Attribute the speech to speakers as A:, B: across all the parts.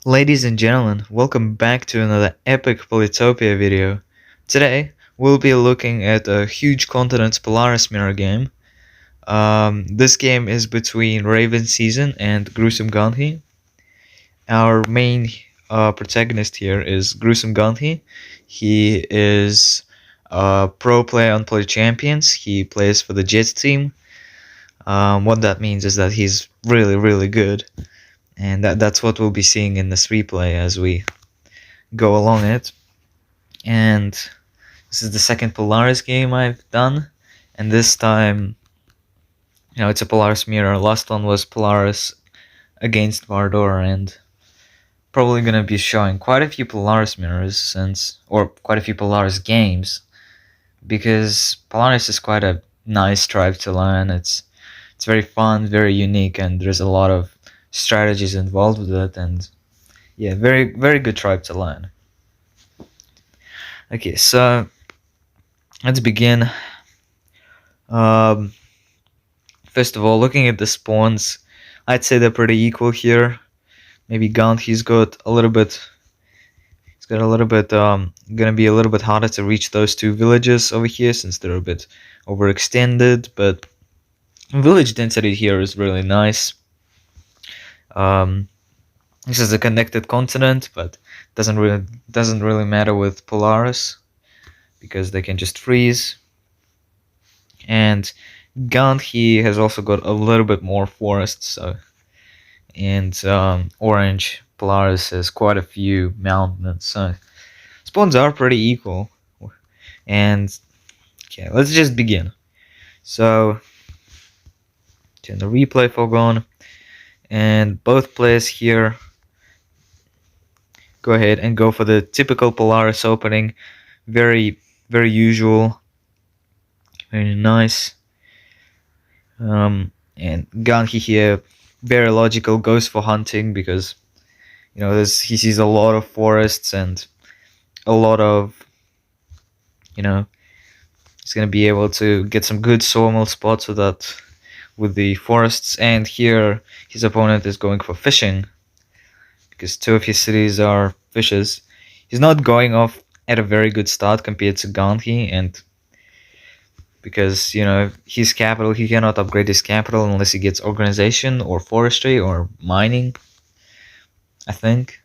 A: Ladies and gentlemen, welcome back to another epic Polytopia video. Today, we'll be looking at a huge continent's Polaris mirror game. This game is between Raven Season and Gruesome Gullyy. Our main protagonist here is Gruesome Gullyy. He is a pro player on Play Champions. He plays for the Jets team. What that means is that he's really good. And that's what we'll be seeing in this replay as we go along it. And this is the second Polaris game I've done. And this time, it's a Polaris mirror. Last one was Polaris against Bardur, and probably going to be showing quite a few Polaris mirrors, or quite a few Polaris games. Because Polaris is quite a nice tribe to learn. It's very fun, very unique, and there's a lot of strategies involved with it, and yeah, very good tribe to learn. Okay, so let's begin. First of all, looking at the spawns, I'd say they're pretty equal here. Maybe Gully's got a little bit. It's got a little bit. Gonna be a little bit harder to reach those two villages over here since they're a bit overextended. But village density here is really nice. This is a connected continent, but doesn't really matter with Polaris because they can just freeze. And Gullyy has also got a little bit more forests, and Orange Polaris has quite a few mountains, so spawns are pretty equal. And okay, let's just begin. So turn the replay fog on. And both players here go ahead and go for the typical Polaris opening. Very usual. Very nice. And Gullyy here, very logical, goes for hunting because he sees a lot of forests and a lot of he's gonna be able to get some good sawmill spots with the forests. And here his opponent is going for fishing because two of his cities are fishes. He's not going off at a very good start compared to Gullyy, and because his capital, he cannot upgrade his capital unless he gets organization or forestry or mining, I think.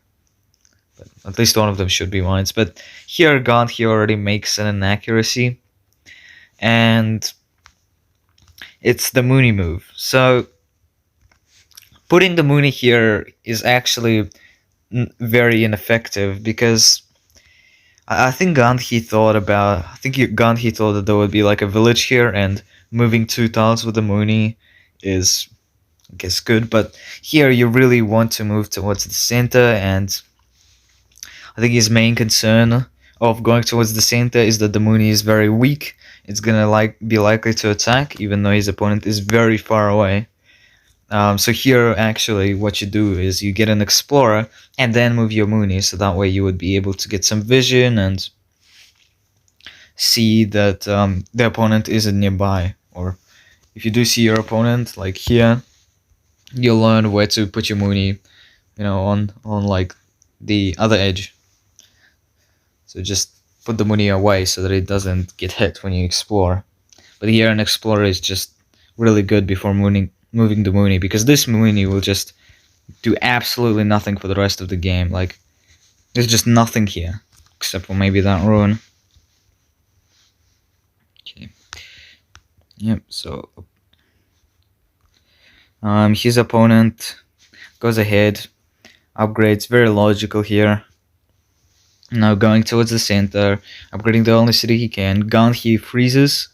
A: But at least one of them should be mines. But here Gullyy already makes an inaccuracy, and it's the Mooney move. So putting the Mooney here is actually very ineffective because I think Gullyy thought that there would be like a village here, and moving 2 tiles with the Mooney is, I guess, good. But here you really want to move towards the center, and I think his main concern of going towards the center is that the Mooney is very weak. It's gonna be likely to attack even though his opponent is very far away. So here actually what you do is you get an explorer and then move your Mooney, so that way you would be able to get some vision and see that the opponent isn't nearby. Or if you do see your opponent, like here, you'll learn where to put your Mooney, on like the other edge. So just put the Mooney away so that it doesn't get hit when you explore. But here an explorer is just really good before moving the Mooney, because this Mooney will just do absolutely nothing for the rest of the game. Like, there's just nothing here except for maybe that ruin. Okay. Yep. So his opponent goes ahead, upgrades. Very logical here. Now going towards the center, upgrading the only city he can. Gullyy freezes,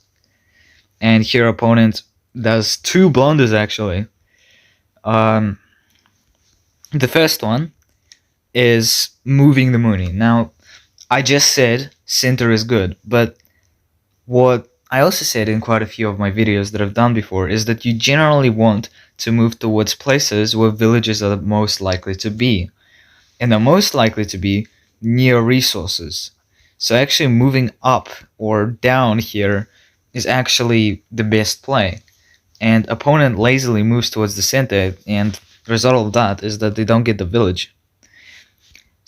A: and here opponent does 2 blunders actually. The first one is moving the Mooney. Now, I just said center is good, but what I also said in quite a few of my videos that I've done before is that you generally want to move towards places where villages are most likely to be, and they're most likely to be near resources. So actually moving up or down here is actually the best play. And opponent lazily moves towards the center, and the result of that is that they don't get the village.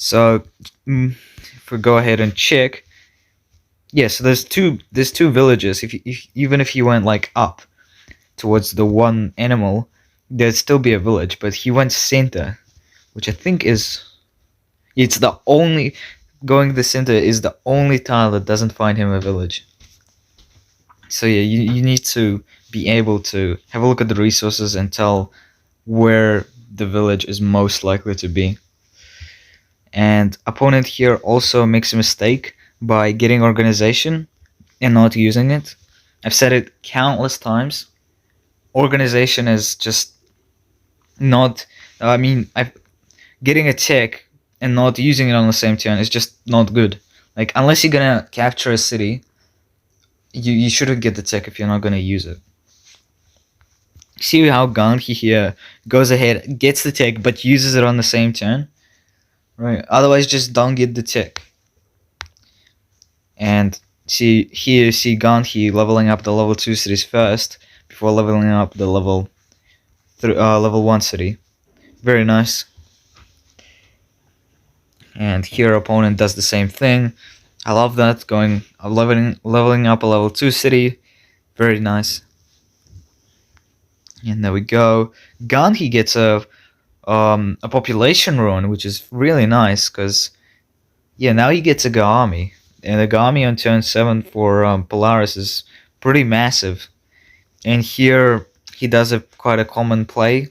A: So if we go ahead and check, yeah, so there's two villages. Even if he went like up towards the one animal, there'd still be a village. But he went center, which I think is it's the only going to the center is the only tile that doesn't find him a village. So yeah, you need to be able to have a look at the resources and tell where the village is most likely to be. And opponent here also makes a mistake by getting organization and not using it. I've said it countless times. Organization is just not, getting a tick and not using it on the same turn is just not good. Like, unless you're gonna capture a city, you shouldn't get the tick if you're not gonna use it. See how Gullyy here goes ahead, gets the tick, but uses it on the same turn? Right, otherwise just don't get the tick. And see Gullyy leveling up the level 2 cities first before leveling up the level 1 city. Very nice. And here opponent does the same thing. I love that, leveling up a level 2 city. Very nice. And there we go. Gullyy gets a population rune, which is really nice, because yeah, now he gets a Gaami. And the Gaami on turn 7 for Polaris is pretty massive. And here he does quite a common play.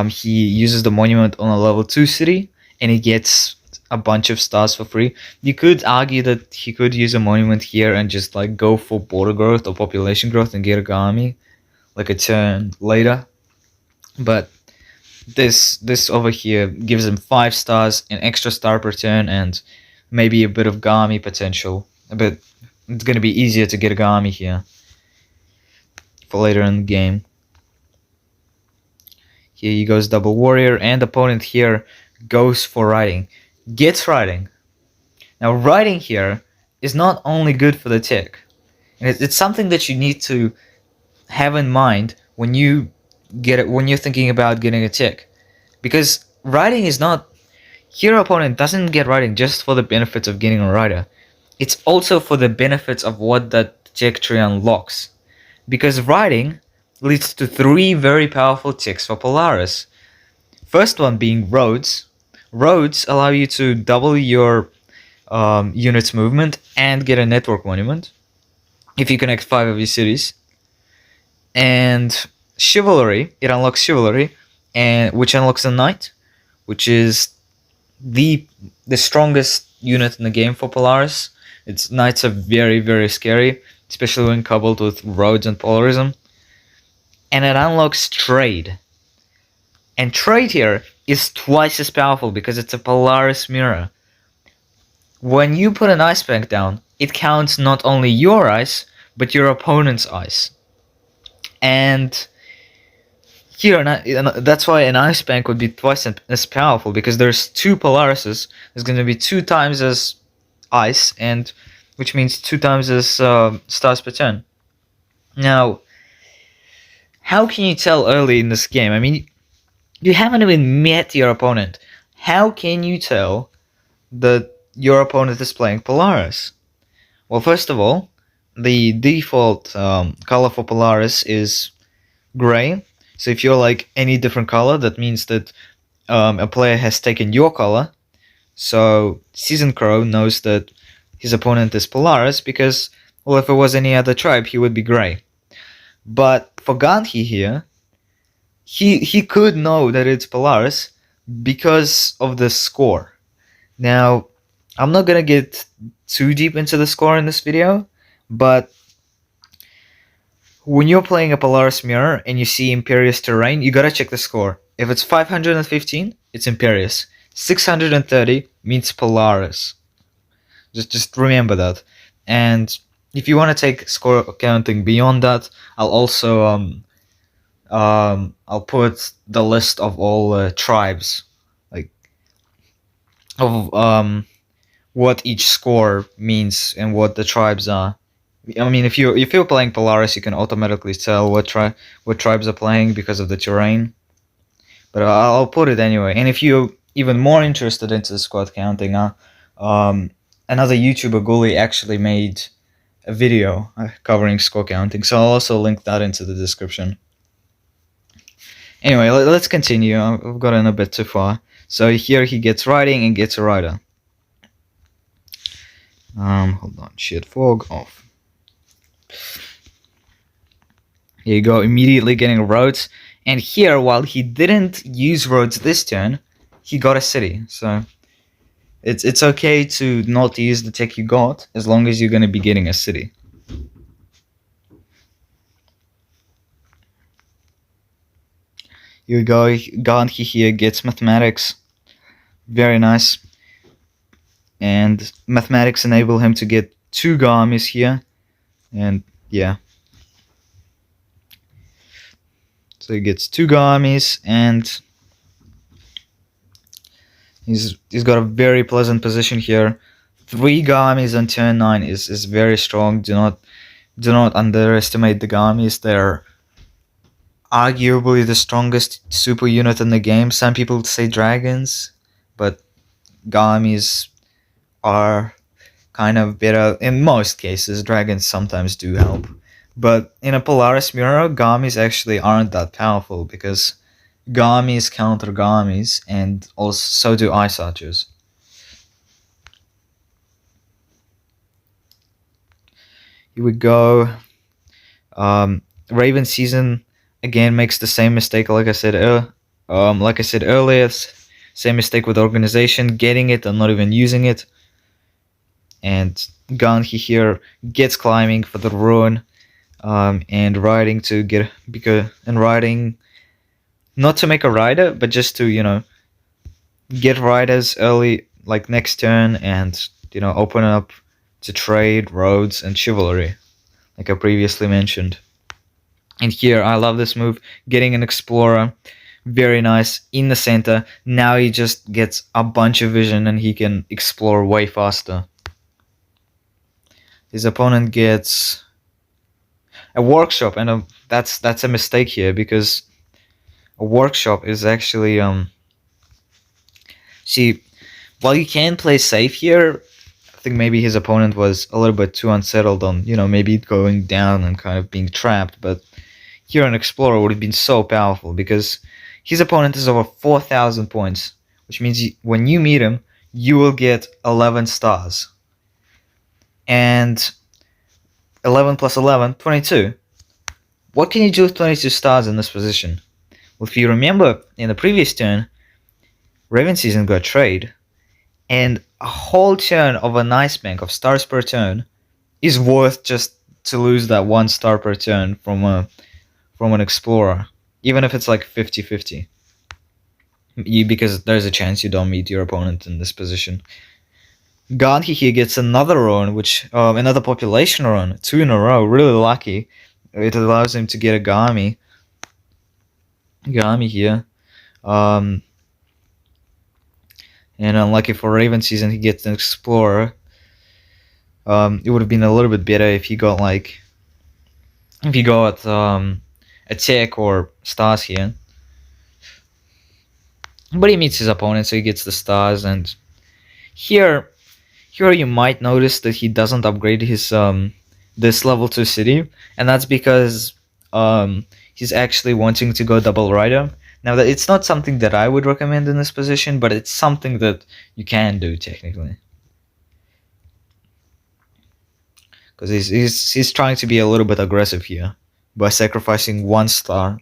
A: He uses the monument on a level 2 city, and he gets a bunch of stars for free. You could argue that he could use a monument here and just like go for border growth or population growth and get a Gaami like a turn later. But this over here gives him 5 stars, an extra star per turn, and maybe a bit of Gaami potential. It's gonna be easier to get a Gaami here for later in the game. Here he goes double warrior, and opponent here goes for riding. Gets riding. Now riding here is not only good for the tick, and it's something that you need to have in mind when you when you're thinking about getting a tick, because riding is not, here opponent doesn't get riding just for the benefits of getting a rider. It's also for the benefits of what that tick tree unlocks, because riding leads to 3 very powerful ticks for Polaris. First one being roads. Roads allow you to double your unit's movement and get a network monument if you connect 5 of your cities. And chivalry, it unlocks chivalry, and which unlocks a knight, which is the strongest unit in the game for Polaris. Its knights are very, very scary, especially when coupled with roads and polarism. And it unlocks trade. And trade here is twice as powerful because it's a Polaris mirror. When you put an ice bank down, it counts not only your ice, but your opponent's ice. And here, that's why an ice bank would be twice as powerful, because there's 2 Polarises. There's going to be 2 times as ice, and which means 2 times as stars per turn. Now, how can you tell early in this game? I mean, you haven't even met your opponent. How can you tell that your opponent is playing Polaris? Well, first of all, the default color for Polaris is gray. So if you're like any different color, that means that a player has taken your color. So Seasoned Crow knows that his opponent is Polaris because, well, if it was any other tribe, he would be gray. But for Gullyy here, he could know that it's Polaris because of the score. Now, I'm not gonna get too deep into the score in this video, but when you're playing a Polaris mirror and you see Imperius terrain, you gotta check the score. If it's 515, it's Imperius. 630 means Polaris. Just remember that. And if you want to take score counting beyond that, I'll also I'll put the list of all tribes, like of what each score means and what the tribes are. I mean, if you're playing Polaris, you can automatically tell what tribes are playing because of the terrain. But I'll put it anyway. And if you even more interested into squad counting, another YouTuber, Gullyy, actually made a video covering squad counting, so I'll also link that into the description. Anyway, let's continue. I've gotten a bit too far. So here he gets riding and gets a rider. Hold on, shit, fog off. Here you go, immediately getting roads. And here, while he didn't use roads this turn, he got a city. So it's okay to not use the tech you got as long as you're going to be getting a city. Here we go, Gandhi here gets mathematics. Very nice. And mathematics enable him to get 2 Garmies here. And yeah. So he gets 2 Garmies, and he's got a very pleasant position here. 3 Garmies on turn 9 is very strong. Do not underestimate the Garmies. They're arguably the strongest super unit in the game. Some people say dragons, but Garmies are kind of better in most cases. Dragons sometimes do help, but in a Polaris mirror, Garmies actually aren't that powerful because Garmies counter Garmies, and also so do Ice Archers. Here we go. Raven Season again makes the same mistake like I said earlier. Same mistake with organization, getting it and not even using it. And Gandhi here gets climbing for the ruin, and riding to get riding not to make a rider, but just to get riders early, like next turn, and open up to trade, roads, and chivalry, like I previously mentioned. And here I love this move, getting an explorer, very nice in the center. Now he just gets a bunch of vision and he can explore way faster. His opponent gets a workshop, and that's a mistake here, because a workshop is actually see, while you can play safe here, I think maybe his opponent was a little bit too unsettled on maybe going down and kind of being trapped. But here an explorer would have been so powerful, because his opponent is over 4,000 points, which means when you meet him, you will get 11 stars. And 11 plus 11, 22. What can you do with 22 stars in this position? Well, if you remember, in the previous turn, Raven Season got trade, and a whole turn of a nice bank of stars per turn is worth just to lose that 1 star per turn from an explorer, even if it's like 50-50. Because there's a chance you don't meet your opponent in this position. Gandhi here gets another run, another population run, 2 in a row, really lucky. It allows him to get a Gami here. And unlucky for Raven Season, he gets an explorer. It would have been a little bit better if he got a tech or stars here. But he meets his opponent, so he gets the stars. And here you might notice that he doesn't upgrade his this level 2 city, and that's because he's actually wanting to go double rider. Now, that it's not something that I would recommend in this position, but it's something that you can do technically, because he's trying to be a little bit aggressive here by sacrificing 1 star.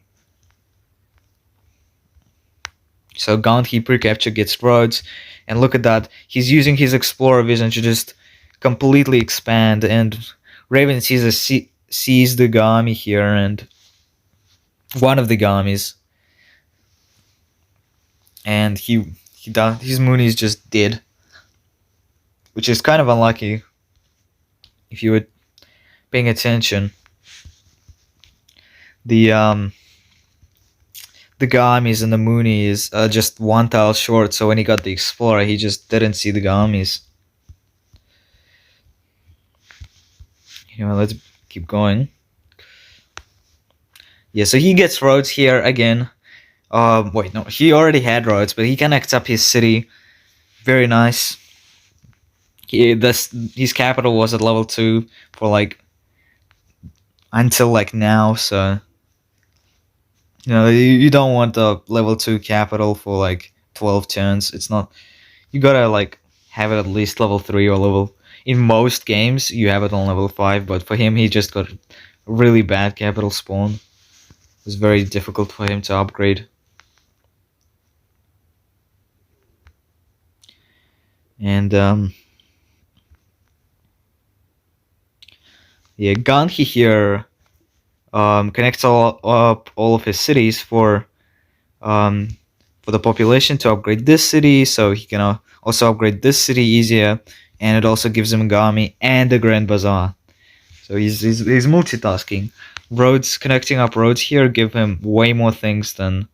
A: So Gandhi pre-capture gets roads, and look at that, he's using his explorer vision to just completely expand, and Raven sees the Gami here, and one of the Gamis, and his Mooney is just dead, which is kind of unlucky if you were paying attention. The Gamis and the Moonies are just 1 tile short, so when he got the Explorer, he just didn't see the Gamis. Let's keep going. Yeah, so he gets roads here again. Wait, no, he already had roads, but he connects up his city. Very nice. His capital was at level 2 for like until like now, so you don't want a level 2 capital for like 12 turns. It's not. You gotta like have it at least level 3 or level. In most games, you have it on level 5, but for him, he just got a really bad capital spawn. It was very difficult for him to upgrade. And yeah, Gullyy here connects all of his cities for the population to upgrade this city, so he can also upgrade this city easier, and it also gives him a Gami and a Grand Bazaar. So he's multitasking. Roads, connecting up roads here give him way more things than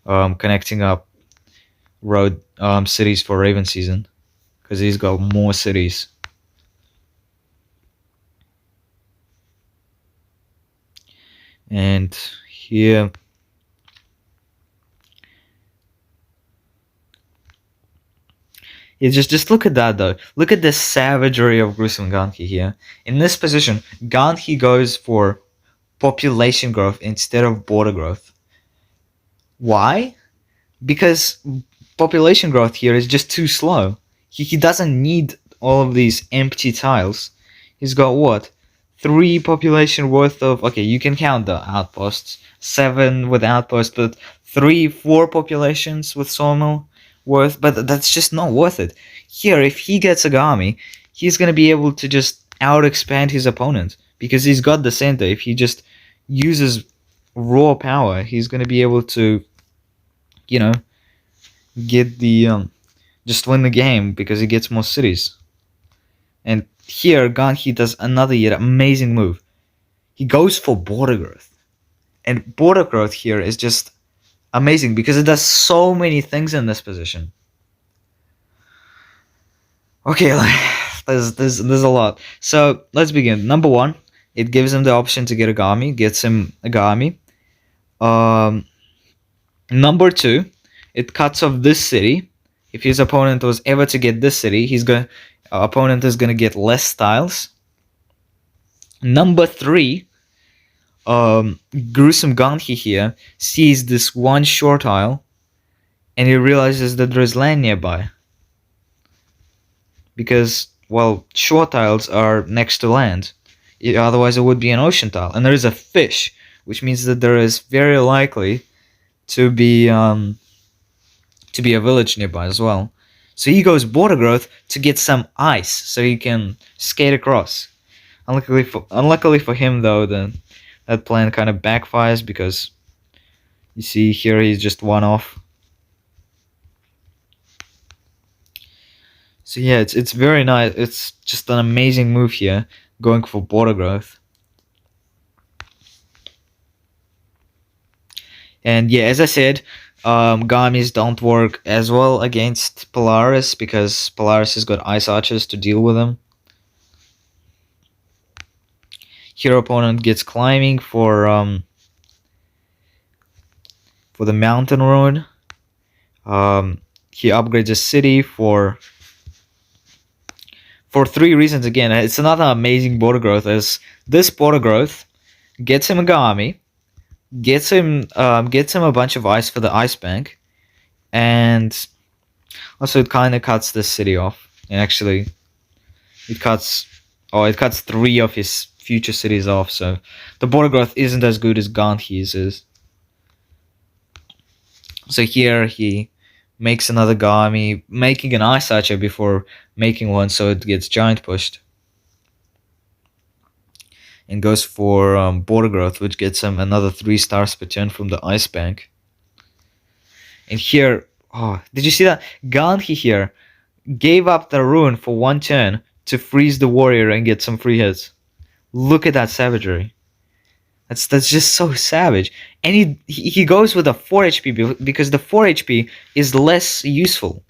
A: connecting up road cities for Raven season, because he's got more cities. And here, yeah, just look at that though. Look at the savagery of gruesome Gullyy here. In this position, Gullyy goes for population growth instead of border growth. Why? Because population growth here is just too slow. He doesn't need all of these empty tiles. He's got what? 3 population worth of... Okay, you can count the outposts. 7 with outposts, but 4 populations with sawmill worth. But that's just not worth it. Here, if he gets a Gami, he's going to be able to just out-expand his opponent. Because he's got the center. If he just uses raw power, he's going to be able to, get the... just win the game because he gets more cities. And here, Gullyy does another yet amazing move. He goes for border growth. And border growth here is just amazing because it does so many things in this position. Okay, there's a lot. So let's begin. Number 1, it gives him the option to get a Gami, gets him a Gami. Number 2, it cuts off this city. If his opponent was ever to get this city, opponent is gonna get less tiles. Number 3, gruesome Gullyy here sees this one short tile, and he realizes that there is land nearby. Because, well, short tiles are next to land. Otherwise, it would be an ocean tile, and there is a fish, which means that there is very likely to be a village nearby as well. So he goes border growth to get some ice, so he can skate across. Unluckily for him, though, that plan kind of backfires because you see here he's just one off. So yeah, it's very nice. It's just an amazing move here, going for border growth. And yeah, as I said, Gamis don't work as well against Polaris because Polaris has got ice archers to deal with them. Here opponent gets climbing for the mountain road. He upgrades a city for 3 reasons again. It's another amazing border growth, as this border growth gets him a Gami, gets him a bunch of ice for the ice bank, and also it kind of cuts this city off. And actually, it cuts 3 of his future cities off. So the border growth isn't as good as Gully's is. So here he makes another Gami, making an ice archer before making one, so it gets giant pushed. And goes for border growth, which gets him another 3 stars per turn from the ice bank. And here, did you see that? Gullyy here gave up the rune for 1 turn to freeze the warrior and get some free hits. Look at that savagery. That's just so savage. And he goes with a 4 HP because the 4 HP is less useful.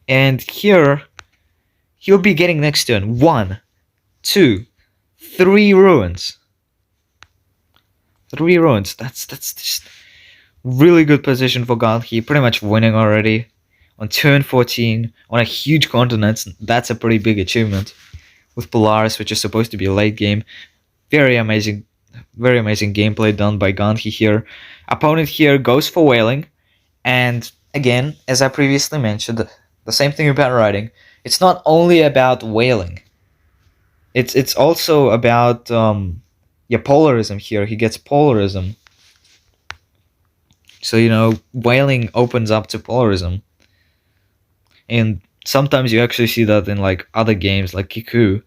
A: And here, he'll be getting next turn 1, 2, 3 ruins. 3 runes. That's just really good position for Gullyy. Pretty much winning already on turn 14 on a huge continent. That's a pretty big achievement with Polaris, which is supposed to be a late game. Very amazing gameplay done by Gullyy here. Opponent here goes for whaling, and again, as I previously mentioned, the same thing about writing. It's not only about whaling. It's also about polarism here. He gets polarism. So whaling opens up to polarism, and sometimes you actually see that in like other games like Kickoo,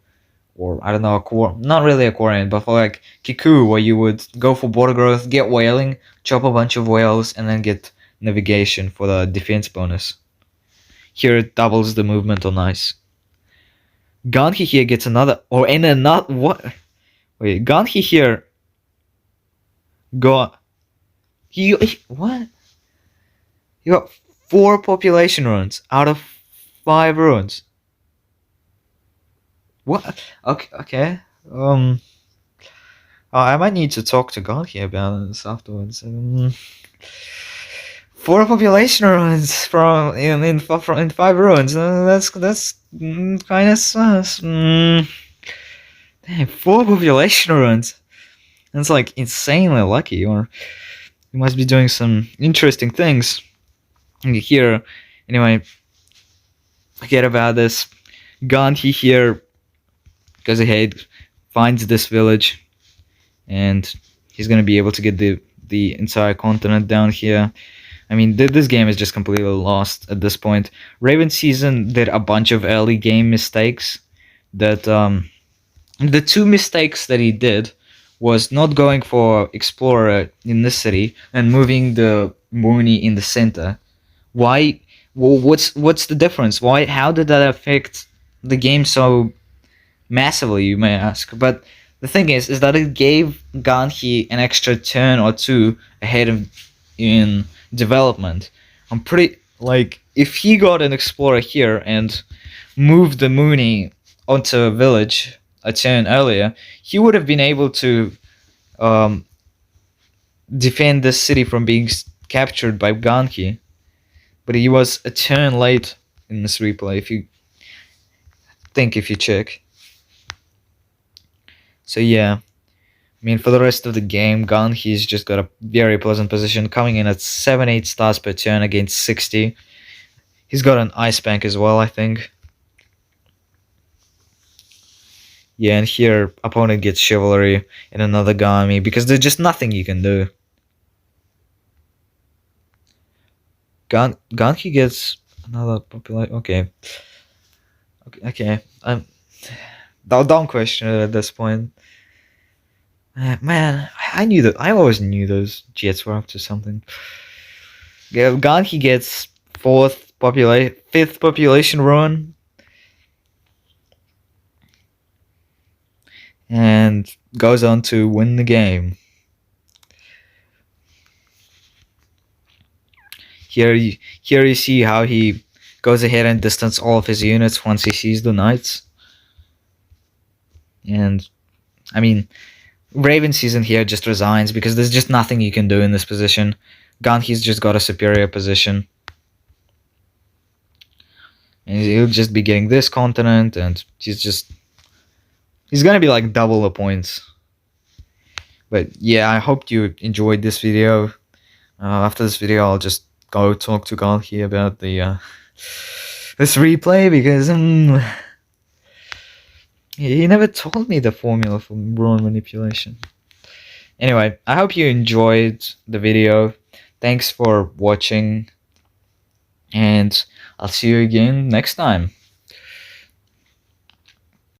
A: or I don't know, not really Aquarion, but for like Kickoo, where you would go for border growth, get whaling, chop a bunch of whales, and then get navigation for the defense bonus. Here it doubles the movement on ice. Gullyy here gets another, or in another, what? Wait, Gullyy here what? You got 4 population runes out of 5 runes. What? Okay. I might need to talk to Gullyy about this afterwards. 4 population runes from in 5 runes. That's kind of sus. Damn, 4 population runes. That's like insanely lucky, or you must be doing some interesting things. Here, anyway, forget about this. Gullyy here goes ahead, finds this village, and he's gonna be able to get the entire continent down here. I mean, this game is just completely lost at this point. Raven Season did a bunch of early game mistakes. That the 2 mistakes that he did was not going for Explorer in this city and moving the Mooney in the center. Why? Well, what's the difference? Why? How did that affect the game so massively, you may ask? But the thing is that it gave Gullyy an extra turn or 2 ahead of in development. I'm pretty like, if he got an Explorer here and moved the Mooney onto a village a turn earlier, he would have been able to defend this city from being captured by Gullyy. But he was a turn late in this replay, if you check. So yeah, I mean, for the rest of the game, Gully's just got a very pleasant position, coming in at 7-8 stars per turn against 60. He's got an Ice Bank as well, I think. Yeah, and here, opponent gets Chivalry and another Gami, because there's just nothing you can do. Gullyy gets another population. Okay. Don't question it at this point. Man, I knew that. I always knew those jets were up to something. Yeah, Gullyy gets 5th population run, and goes on to win the game. Here you see how he goes ahead and distance all of his units once he sees the knights. And I mean, Raven Season here just resigns because there's just nothing you can do in this position. Gully's just got a superior position. And he'll just be getting this continent, and he's gonna be like double the points. But yeah, I hope you enjoyed this video. After this video, I'll just go talk to Gullyy about the this replay, because he never told me the formula for rune manipulation. Anyway, I hope you enjoyed the video. Thanks for watching, and I'll see you again next time.